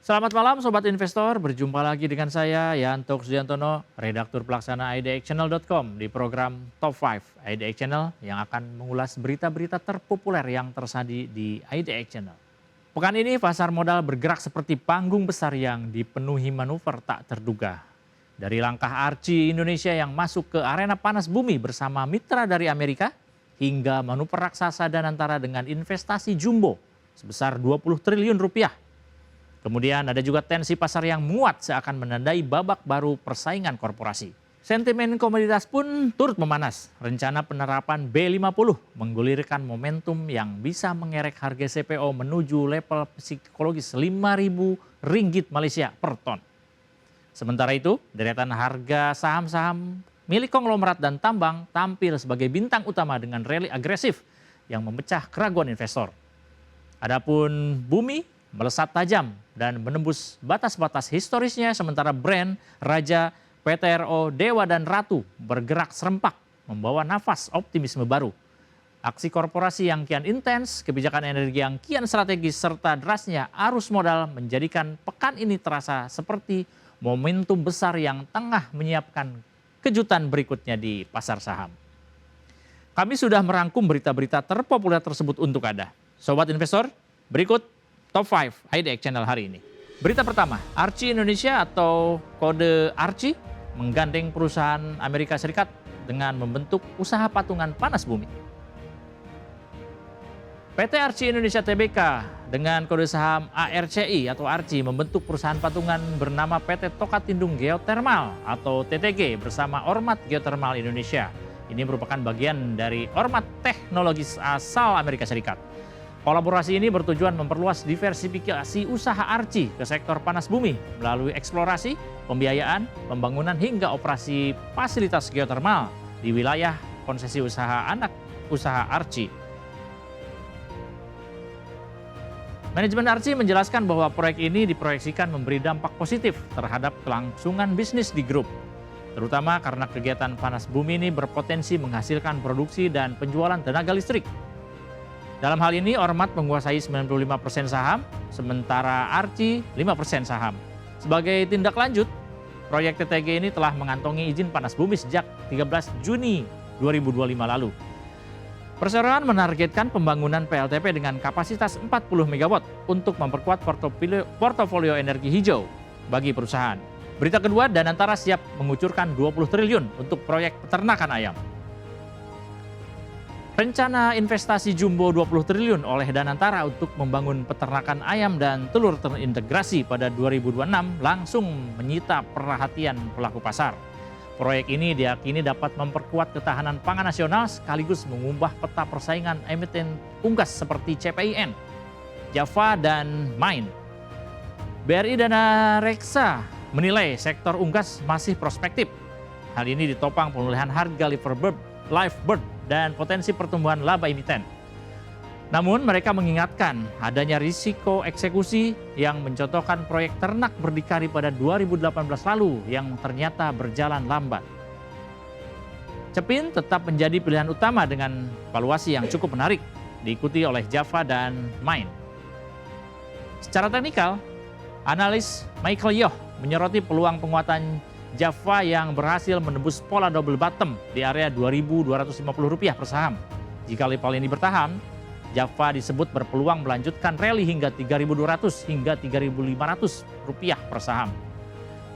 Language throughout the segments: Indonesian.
Selamat malam Sobat Investor, berjumpa lagi dengan saya Yanto Sujantono, redaktur pelaksana idxchannel.com di program Top 5 IDX Channel yang akan mengulas berita-berita terpopuler yang tersaji di IDX Channel. Pekan ini pasar modal bergerak seperti panggung besar yang dipenuhi manuver tak terduga. Dari langkah Archie Indonesia yang masuk ke arena panas bumi bersama mitra dari Amerika, hingga manuver raksasa Danantara dengan investasi jumbo sebesar 20 triliun rupiah. Kemudian ada juga tensi pasar yang menguat seakan menandai babak baru persaingan korporasi. Sentimen komoditas pun turut memanas. Rencana penerapan B50 menggulirkan momentum yang bisa mengerek harga CPO menuju level psikologis Rp5.000 Malaysia per ton. Sementara itu, deretan harga saham-saham milik konglomerat dan tambang tampil sebagai bintang utama dengan rally agresif yang memecah keraguan investor. Adapun bumi melesat tajam dan menembus batas-batas historisnya, sementara Brent, Raja, PTRO, Dewa dan Ratu bergerak serempak membawa nafas optimisme baru. Aksi korporasi yang kian intens, kebijakan energi yang kian strategis, serta derasnya arus modal menjadikan pekan ini terasa seperti momentum besar yang tengah menyiapkan kejutan berikutnya di pasar saham. Kami sudah merangkum berita-berita terpopuler tersebut untuk Anda. Sobat Investor, berikut Top 5 IDX Channel hari ini. Berita pertama, Archie Indonesia atau kode Archie menggandeng perusahaan Amerika Serikat dengan membentuk usaha patungan panas bumi. PT Archie Indonesia Tbk dengan kode saham ARCI atau Archie membentuk perusahaan patungan bernama PT Tokatindung Geothermal atau TTG bersama Ormat Geothermal Indonesia. Ini merupakan bagian dari Ormat Teknologis asal Amerika Serikat. Kolaborasi ini bertujuan memperluas diversifikasi usaha Archie ke sektor panas bumi melalui eksplorasi, pembiayaan, pembangunan hingga operasi fasilitas geotermal di wilayah konsesi usaha anak usaha Archie. Manajemen Archie menjelaskan bahwa proyek ini diproyeksikan memberi dampak positif terhadap kelangsungan bisnis di grup, terutama karena kegiatan panas bumi ini berpotensi menghasilkan produksi dan penjualan tenaga listrik. Dalam hal ini, Ormat menguasai 95% saham, sementara Archie 5% saham. Sebagai tindak lanjut, proyek TTG ini telah mengantongi izin panas bumi sejak 13 Juni 2025 lalu. Perseroan menargetkan pembangunan PLTP dengan kapasitas 40 MW untuk memperkuat portofolio energi hijau bagi perusahaan. Berita kedua, Danantara siap mengucurkan 20 triliun untuk proyek peternakan ayam. Rencana investasi jumbo 20 triliun oleh Danantara untuk membangun peternakan ayam dan telur terintegrasi pada 2026 langsung menyita perhatian pelaku pasar. Proyek ini diyakini dapat memperkuat ketahanan pangan nasional sekaligus mengubah peta persaingan emiten unggas seperti CPIN, Java, dan Main. BRI Dana Reksa menilai sektor unggas masih prospektif. Hal ini ditopang pemulihan harga Livebird dan potensi pertumbuhan laba emiten. Namun mereka mengingatkan adanya risiko eksekusi yang mencontohkan proyek ternak berdikari pada 2018 lalu yang ternyata berjalan lambat. Cepin tetap menjadi pilihan utama dengan valuasi yang cukup menarik, diikuti oleh Java dan Main. Secara teknikal, analis Michael Yoh menyoroti peluang penguatan Java yang berhasil menembus pola double bottom di area Rp2.250 per saham. Jika level ini bertahan, Java disebut berpeluang melanjutkan rally hingga Rp3.200 hingga Rp3.500 per saham.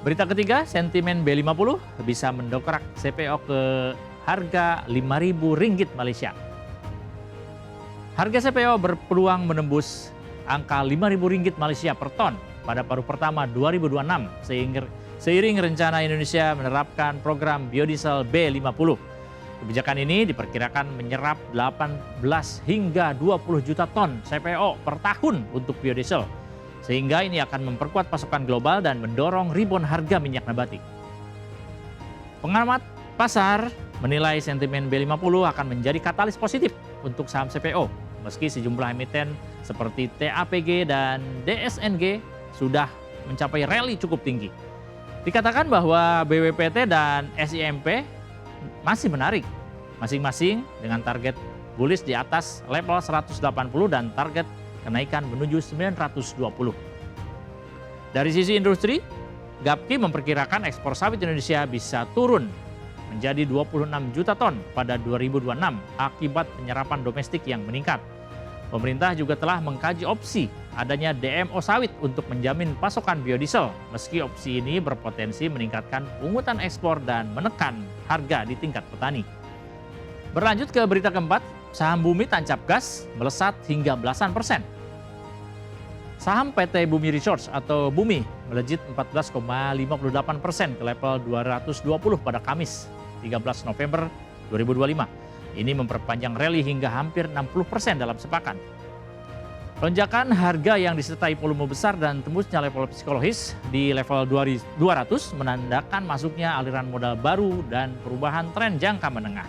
Berita ketiga, sentimen B50 bisa mendongkrak CPO ke harga Rp5.000 Malaysia. Harga CPO berpeluang menembus angka Rp5.000 Malaysia per ton pada paruh pertama 2026 seiring rencana Indonesia menerapkan program biodiesel B50. Kebijakan ini diperkirakan menyerap 18 hingga 20 juta ton CPO per tahun untuk biodiesel, sehingga ini akan memperkuat pasokan global dan mendorong rebound harga minyak nabati. Pengamat pasar menilai sentimen B50 akan menjadi katalis positif untuk saham CPO, meski sejumlah emiten seperti TAPG dan DSNG sudah mencapai rally cukup tinggi. Dikatakan bahwa BWPT dan SIMP masih menarik, masing-masing dengan target bullish di atas level 180 dan target kenaikan menuju 920. Dari sisi industri, Gapki memperkirakan ekspor sawit Indonesia bisa turun menjadi 26 juta ton pada 2026 akibat penyerapan domestik yang meningkat. Pemerintah juga telah mengkaji opsi adanya DMO sawit untuk menjamin pasokan biodiesel, meski opsi ini berpotensi meningkatkan pungutan ekspor dan menekan harga di tingkat petani. Berlanjut ke berita keempat, saham Bumi tancap gas melesat hingga belasan persen. Saham PT Bumi Resource atau Bumi melejit 14,58% ke level 220 pada Kamis 13 November 2025. Ini memperpanjang rally hingga hampir 60% dalam sepekan. Lonjakan harga yang disertai volume besar dan tembusnya level psikologis di level 200 menandakan masuknya aliran modal baru dan perubahan tren jangka menengah.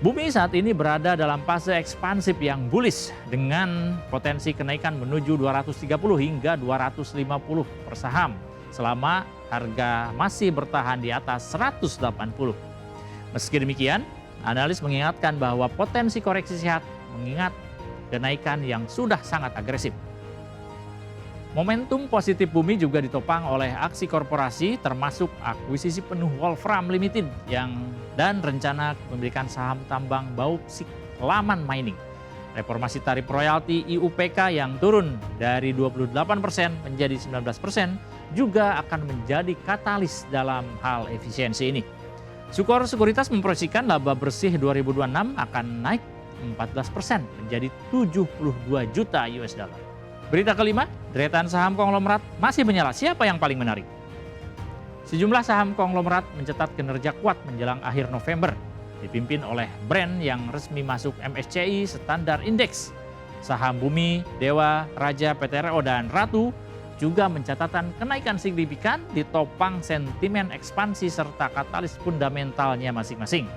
Bumi saat ini berada dalam fase ekspansif yang bullish dengan potensi kenaikan menuju 230 hingga 250 per saham selama harga masih bertahan di atas 180. Meski demikian, analis mengingatkan bahwa potensi koreksi sehat mengingat kenaikan yang sudah sangat agresif. Momentum positif Bumi juga ditopang oleh aksi korporasi termasuk akuisisi penuh Wolfram Limited dan rencana pemilikan saham tambang bauksit Laman Mining. Reformasi tarif royalti IUPK yang turun dari 28% menjadi 19% juga akan menjadi katalis dalam hal efisiensi ini. Sukor Sekuritas memproyeksikan laba bersih 2026 akan naik 14% menjadi 72 juta US dollar. Berita kelima, deretan saham konglomerat masih menyala. Siapa yang paling menarik? Sejumlah saham konglomerat mencatat kinerja kuat menjelang akhir November, dipimpin oleh brand yang resmi masuk MSCI Standar Index. Saham Bumi, Dewa, Raja, PTRO, dan Ratu juga mencatatkan kenaikan signifikan ditopang sentimen ekspansi serta katalis fundamentalnya masing-masing.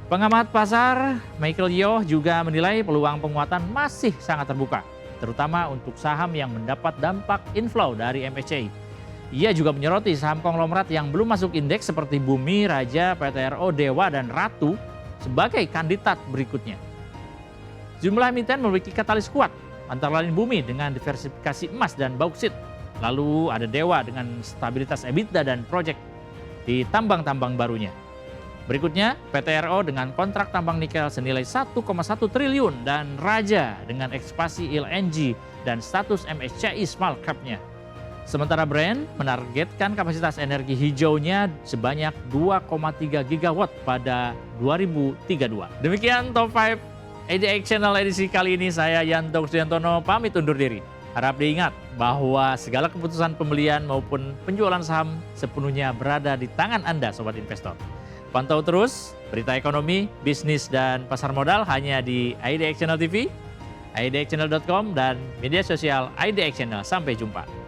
Pengamat pasar Michael Yo juga menilai peluang penguatan masih sangat terbuka, terutama untuk saham yang mendapat dampak inflow dari MSCI. Ia juga menyoroti saham konglomerat yang belum masuk indeks seperti Bumi, Raja, PTRO, Dewa, dan Ratu sebagai kandidat berikutnya. Jumlah emiten memiliki katalis kuat, antara lain Bumi dengan diversifikasi emas dan bauksit. Lalu ada Dewa dengan stabilitas EBITDA dan proyek di tambang-tambang barunya. Berikutnya PTRO dengan kontrak tambang nikel senilai 1,1 triliun dan Raja dengan ekspansi LNG dan status MSCI Small Cap-nya. Sementara Brand menargetkan kapasitas energi hijaunya sebanyak 2,3 gigawatt pada 2032. Demikian Top 5 IDX Channel edisi kali ini. Saya Yanto Suyantono pamit undur diri. Harap diingat bahwa segala keputusan pembelian maupun penjualan saham sepenuhnya berada di tangan Anda, Sobat Investor. Pantau terus berita ekonomi, bisnis, dan pasar modal hanya di IDX Channel TV, idxchannel.com, dan media sosial IDX Channel. Sampai jumpa.